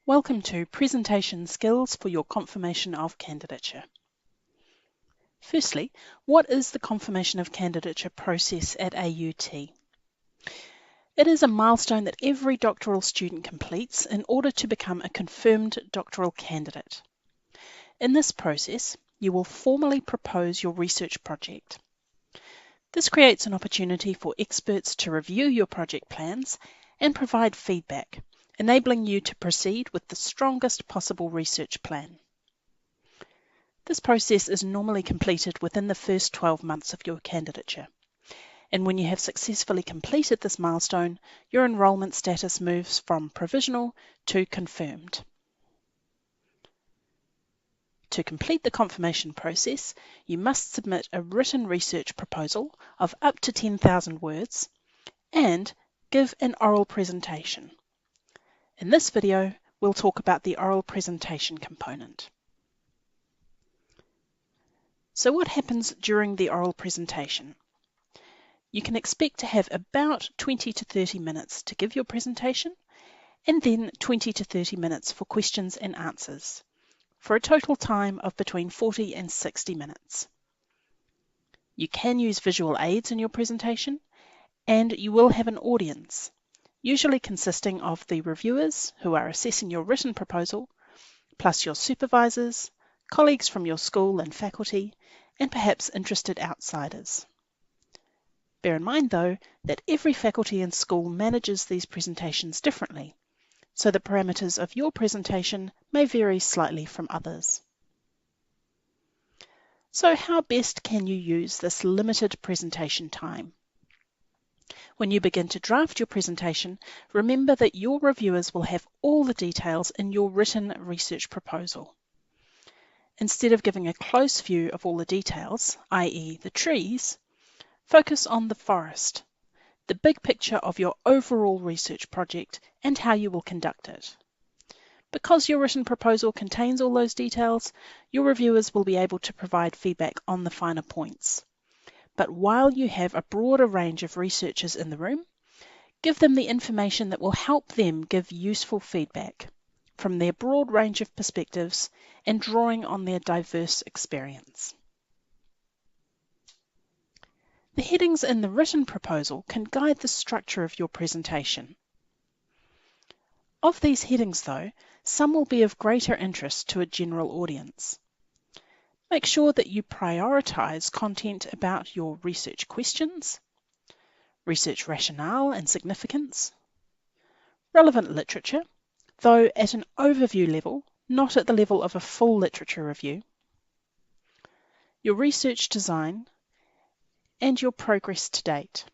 Welcome to Presentation Skills for your confirmation of candidature. Firstly, what is the confirmation of candidature process at AUT? It is a milestone that every doctoral student completes in order to become a confirmed doctoral candidate. In this process, you will formally propose your research project. This creates an opportunity for experts to review your project plans and provide feedback, enabling you to proceed with the strongest possible research plan. This process is normally completed within the first 12 months of your candidature, and when you have successfully completed this milestone, your enrolment status moves from provisional to confirmed. To complete the confirmation process, you must submit a written research proposal of up to 10,000 words and give an oral presentation. In this video, we'll talk about the oral presentation component. So what happens during the oral presentation? You can expect to have about 20 to 30 minutes to give your presentation, and then 20 to 30 minutes for questions and answers, for a total time of between 40 and 60 minutes. You can use visual aids in your presentation, and you will have an audience, usually consisting of the reviewers who are assessing your written proposal, plus your supervisors, colleagues from your school and faculty, and perhaps interested outsiders. Bear in mind, though, that every faculty and school manages these presentations differently, so the parameters of your presentation may vary slightly from others. So how best can you use this limited presentation time? When you begin to draft your presentation, remember that your reviewers will have all the details in your written research proposal. Instead of giving a close view of all the details, i.e. the trees, focus on the forest, the big picture of your overall research project and how you will conduct it. Because your written proposal contains all those details, your reviewers will be able to provide feedback on the finer points. But while you have a broader range of researchers in the room, give them the information that will help them give useful feedback from their broad range of perspectives and drawing on their diverse experience. The headings in the written proposal can guide the structure of your presentation. Of these headings, though, some will be of greater interest to a general audience. Make sure that you prioritize content about your research questions, research rationale and significance, relevant literature, though at an overview level, not at the level of a full literature review, your research design, and your progress to date.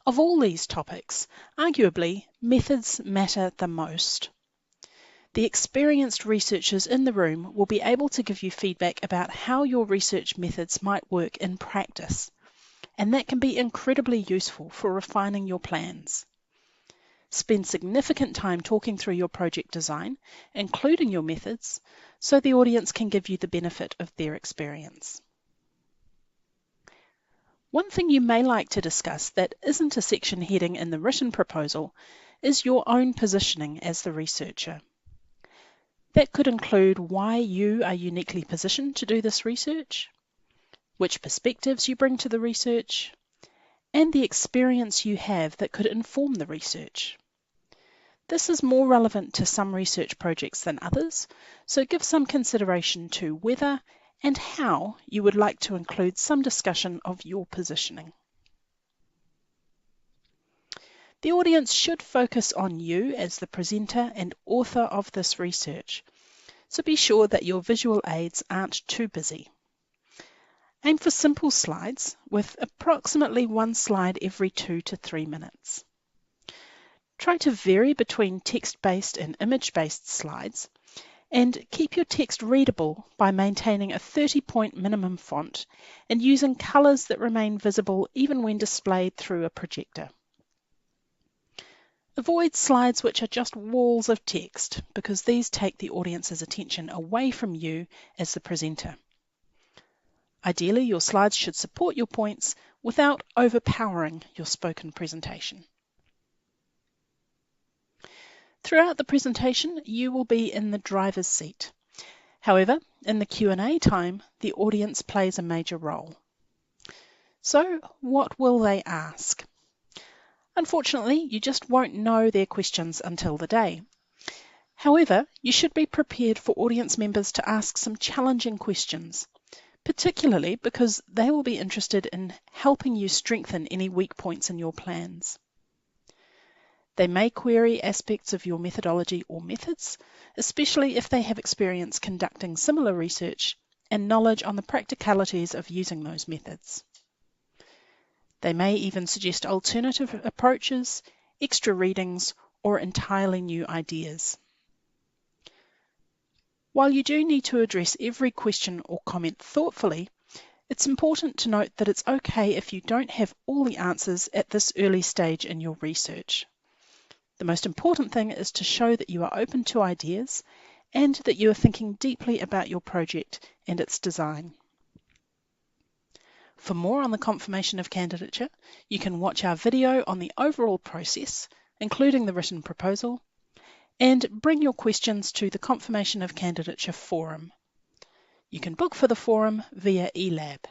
Of all these topics, arguably, methods matter the most. The experienced researchers in the room will be able to give you feedback about how your research methods might work in practice, and that can be incredibly useful for refining your plans. Spend significant time talking through your project design, including your methods, so the audience can give you the benefit of their experience. One thing you may like to discuss that isn't a section heading in the written proposal is your own positioning as the researcher. That could include why you are uniquely positioned to do this research, which perspectives you bring to the research, and the experience you have that could inform the research. This is more relevant to some research projects than others, so give some consideration to whether and how you would like to include some discussion of your positioning. The audience should focus on you as the presenter and author of this research, so be sure that your visual aids aren't too busy. Aim for simple slides with approximately one slide every 2 to 3 minutes. Try to vary between text-based and image-based slides, and keep your text readable by maintaining a 30-point minimum font and using colours that remain visible even when displayed through a projector. Avoid slides which are just walls of text, because these take the audience's attention away from you as the presenter. Ideally, your slides should support your points without overpowering your spoken presentation. Throughout the presentation, you will be in the driver's seat. However, in the Q&A time, the audience plays a major role. So, what will they ask? Unfortunately, you just won't know their questions until the day. However, you should be prepared for audience members to ask some challenging questions, particularly because they will be interested in helping you strengthen any weak points in your plans. They may query aspects of your methodology or methods, especially if they have experience conducting similar research and knowledge on the practicalities of using those methods. They may even suggest alternative approaches, extra readings, or entirely new ideas. While you do need to address every question or comment thoughtfully, it's important to note that it's okay if you don't have all the answers at this early stage in your research. The most important thing is to show that you are open to ideas and that you are thinking deeply about your project and its design. For more on the confirmation of candidature, you can watch our video on the overall process, including the written proposal, and bring your questions to the Confirmation of Candidature forum. You can book for the forum via eLab.